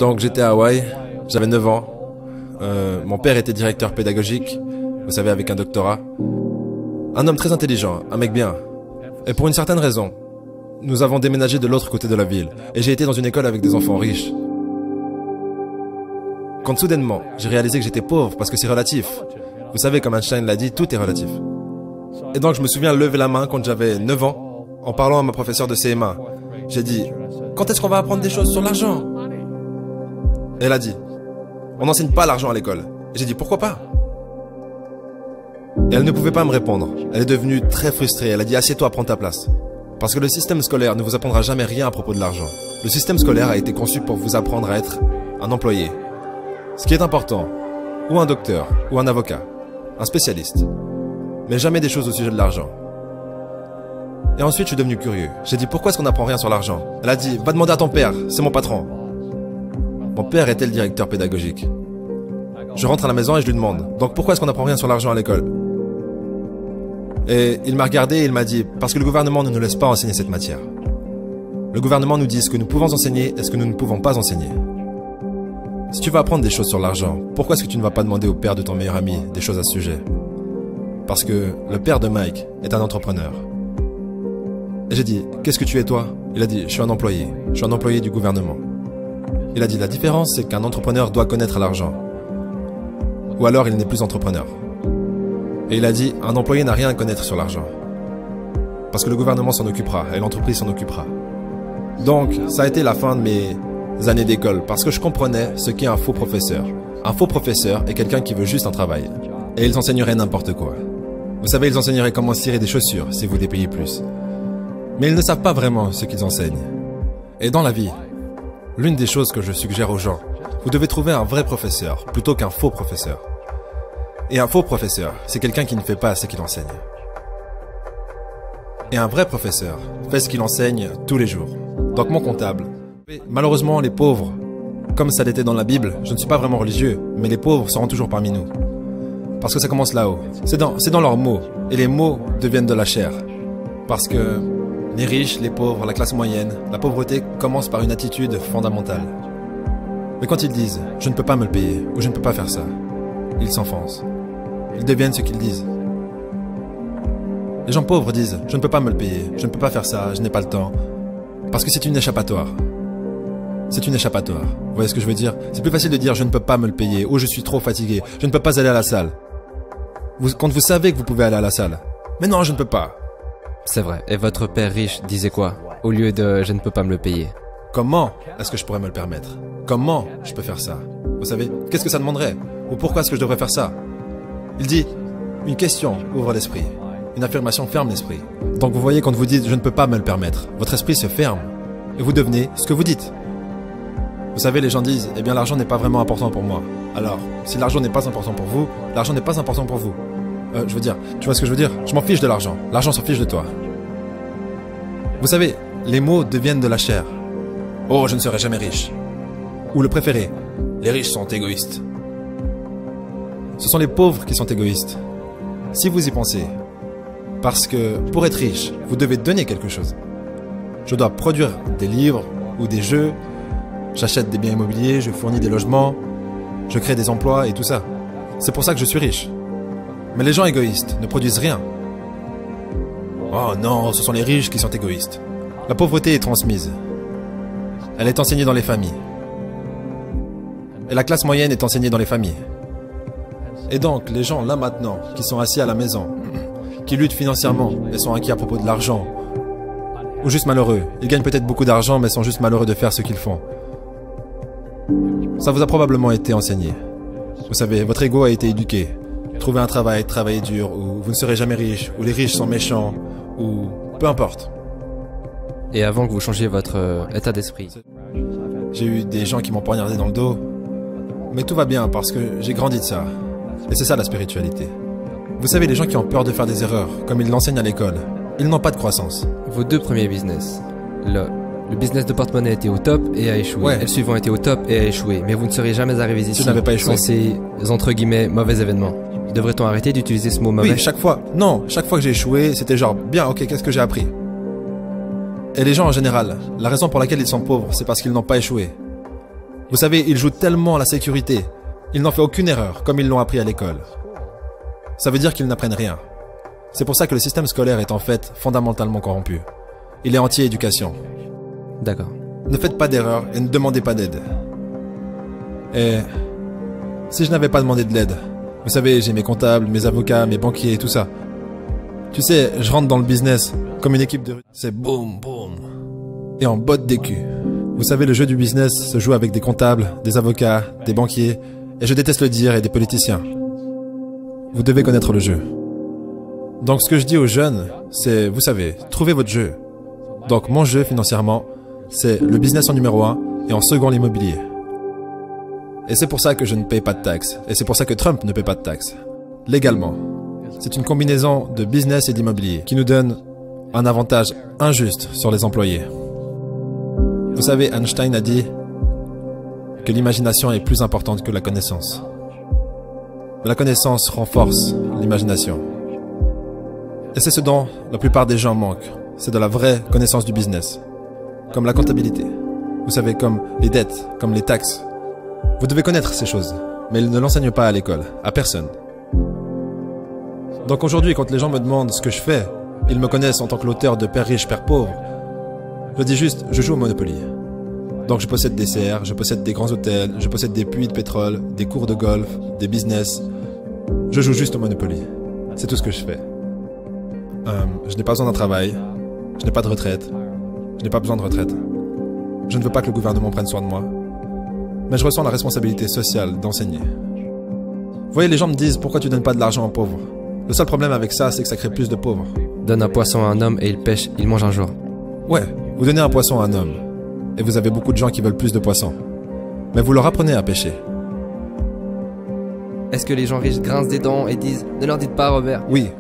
Donc j'étais à Hawaï, j'avais 9 ans. Mon père était directeur pédagogique, vous savez, avec un doctorat. Un homme très intelligent, un mec bien. Et pour une certaine raison, nous avons déménagé de l'autre côté de la ville. Et j'ai été dans une école avec des enfants riches. Quand soudainement, j'ai réalisé que j'étais pauvre parce que c'est relatif. Vous savez, comme Einstein l'a dit, tout est relatif. Et donc je me souviens lever la main quand j'avais 9 ans, en parlant à ma professeure de CM1. J'ai dit, quand est-ce qu'on va apprendre des choses sur l'argent? Et elle a dit, on n'enseigne pas l'argent à l'école. Et j'ai dit, pourquoi pas? Et elle ne pouvait pas me répondre. Elle est devenue très frustrée. Elle a dit, assieds-toi, prends ta place. Parce que le système scolaire ne vous apprendra jamais rien à propos de l'argent. Le système scolaire a été conçu pour vous apprendre à être un employé. Ce qui est important, ou un docteur, ou un avocat, un spécialiste. Mais jamais des choses au sujet de l'argent. Et ensuite, je suis devenu curieux. J'ai dit, pourquoi est-ce qu'on n'apprend rien sur l'argent? Elle a dit, va demander à ton père, c'est mon patron. Mon père était le directeur pédagogique. Je rentre à la maison et je lui demande, donc pourquoi est-ce qu'on n'apprend rien sur l'argent à l'école? Et il m'a regardé et il m'a dit, parce que le gouvernement ne nous laisse pas enseigner cette matière. Le gouvernement nous dit ce que nous pouvons enseigner et ce que nous ne pouvons pas enseigner. Si tu veux apprendre des choses sur l'argent, pourquoi est-ce que tu ne vas pas demander au père de ton meilleur ami des choses à ce sujet? Parce que le père de Mike est un entrepreneur. Et j'ai dit, qu'est-ce que tu es toi? Il a dit, je suis un employé. Je suis un employé du gouvernement. Il a dit, la différence, c'est qu'un entrepreneur doit connaître l'argent. Ou alors, il n'est plus entrepreneur. Et il a dit, un employé n'a rien à connaître sur l'argent. Parce que le gouvernement s'en occupera et l'entreprise s'en occupera. Donc, ça a été la fin de mes années d'école, parce que je comprenais ce qu'est un faux professeur. Un faux professeur est quelqu'un qui veut juste un travail. Et ils enseigneraient n'importe quoi. Vous savez, ils enseigneraient comment cirer des chaussures si vous les payez plus. Mais ils ne savent pas vraiment ce qu'ils enseignent. Et dans la vie, l'une des choses que je suggère aux gens, vous devez trouver un vrai professeur plutôt qu'un faux professeur. Et un faux professeur, c'est quelqu'un qui ne fait pas ce qu'il enseigne. Et un vrai professeur fait ce qu'il enseigne tous les jours. Donc mon comptable. Malheureusement, les pauvres, comme ça l'était dans la Bible, je ne suis pas vraiment religieux, mais les pauvres seront toujours parmi nous. Parce que ça commence là-haut. C'est dans leurs mots. Et les mots deviennent de la chair. Parce que les riches, les pauvres, la classe moyenne, la pauvreté commence par une attitude fondamentale. Mais quand ils disent « je ne peux pas me le payer » ou « je ne peux pas faire ça », ils s'enfoncent. Ils deviennent ce qu'ils disent. Les gens pauvres disent « je ne peux pas me le payer, je ne peux pas faire ça, je n'ai pas le temps ». Parce que c'est une échappatoire. C'est une échappatoire. Vous voyez ce que je veux dire? C'est plus facile de dire « je ne peux pas me le payer » ou « je suis trop fatigué, je ne peux pas aller à la salle ». Quand vous savez que vous pouvez aller à la salle. Mais non, je ne peux pas. C'est vrai. Et votre père riche disait quoi? Au lieu de « je ne peux pas me le payer ». Comment est-ce que je pourrais me le permettre? Comment je peux faire ça? Vous savez, qu'est-ce que ça demanderait? Ou pourquoi est-ce que je devrais faire ça? Il dit, une question ouvre l'esprit. Une affirmation ferme l'esprit. Donc vous voyez, quand vous dites « je ne peux pas me le permettre », votre esprit se ferme. Et vous devenez ce que vous dites. Vous savez, les gens disent « eh bien l'argent n'est pas vraiment important pour moi ». Alors, si l'argent n'est pas important pour vous, l'argent n'est pas important pour vous. Je veux dire, tu vois ce que je veux dire? Je m'en fiche de l'argent. L'argent s'en fiche de toi. Vous savez, les mots deviennent de la chair. Oh, je ne serai jamais riche. Ou le préféré, les riches sont égoïstes. Ce sont les pauvres qui sont égoïstes. Si vous y pensez. Parce que pour être riche, vous devez donner quelque chose. Je dois produire des livres ou des jeux. J'achète des biens immobiliers, je fournis des logements. Je crée des emplois et tout ça. C'est pour ça que je suis riche. Mais les gens égoïstes ne produisent rien. Oh non, ce sont les riches qui sont égoïstes. La pauvreté est transmise. Elle est enseignée dans les familles. Et la classe moyenne est enseignée dans les familles. Et donc, les gens là maintenant, qui sont assis à la maison, qui luttent financièrement et sont inquiets à propos de l'argent, ou juste malheureux, ils gagnent peut-être beaucoup d'argent mais sont juste malheureux de faire ce qu'ils font. Ça vous a probablement été enseigné. Vous savez, votre ego a été éduqué. Trouvez un travail, travaillez dur, ou vous ne serez jamais riche, ou les riches sont méchants, ou peu importe. Et avant que vous changiez votre état d'esprit? J'ai eu des gens qui m'ont poignardé dans le dos, mais tout va bien parce que j'ai grandi de ça. Et c'est ça la spiritualité. Vous savez, les gens qui ont peur de faire des erreurs, comme ils l'enseignent à l'école, ils n'ont pas de croissance. Vos deux premiers business, le business de porte-monnaie était au top et a échoué. Ouais. Et le suivant était au top et a échoué. Mais vous ne seriez jamais arrivés ici Tu n'avais pas échoué. sans ces, entre guillemets, mauvais événements. Devrait-on arrêter d'utiliser ce mot mauvais? Oui, chaque fois. Non, chaque fois que j'ai échoué, c'était genre, bien, ok, qu'est-ce que j'ai appris? Et les gens en général, la raison pour laquelle ils sont pauvres, c'est parce qu'ils n'ont pas échoué. Vous savez, il joue tellement à la sécurité. Il n'en fait aucune erreur, comme ils l'ont appris à l'école. Ça veut dire qu'ils n'apprennent rien. C'est pour ça que le système scolaire est en fait fondamentalement corrompu. Il est anti-éducation. D'accord. Ne faites pas d'erreur et ne demandez pas d'aide. Et si je n'avais pas demandé de l'aide, vous savez, j'ai mes comptables, mes avocats, mes banquiers et tout ça. Tu sais, je rentre dans le business comme une équipe de rugby. C'est boum, boum. Et en botte des culs. Vous savez, le jeu du business se joue avec des comptables, des avocats, des banquiers, et je déteste le dire, et des politiciens. Vous devez connaître le jeu. Donc ce que je dis aux jeunes, c'est, vous savez, trouvez votre jeu. Donc mon jeu financièrement, c'est le business en numéro 1 et en second l'immobilier. Et c'est pour ça que je ne paye pas de taxes. Et c'est pour ça que Trump ne paye pas de taxes. Légalement. C'est une combinaison de business et d'immobilier qui nous donne un avantage injuste sur les employés. Vous savez, Einstein a dit que l'imagination est plus importante que la connaissance. La connaissance renforce l'imagination. Et c'est ce dont la plupart des gens manquent. C'est de la vraie connaissance du business. Comme la comptabilité. Vous savez, comme les dettes, comme les taxes. Vous devez connaître ces choses. Mais ils ne l'enseignent pas à l'école, à personne. Donc aujourd'hui, quand les gens me demandent ce que je fais, ils me connaissent en tant que l'auteur de Père riche, Père pauvre. Je dis juste, je joue au Monopoly. Donc je possède des serres, je possède des grands hôtels, je possède des puits de pétrole, des cours de golf, des business. Je joue juste au Monopoly. C'est tout ce que je fais. Je n'ai pas besoin d'un travail. Je n'ai pas de retraite. Je n'ai pas besoin de retraite. Je ne veux pas que le gouvernement prenne soin de moi. Mais je ressens la responsabilité sociale d'enseigner. Vous voyez, les gens me disent, pourquoi tu donnes pas de l'argent aux pauvres? Le seul problème avec ça, c'est que ça crée plus de pauvres. Donne un poisson à un homme et il pêche, il mange un jour. Ouais, vous donnez un poisson à un homme. Et vous avez beaucoup de gens qui veulent plus de poissons. Mais vous leur apprenez à pêcher. Est-ce que les gens riches grincent des dents et disent « Ne leur dites pas, Robert » Oui.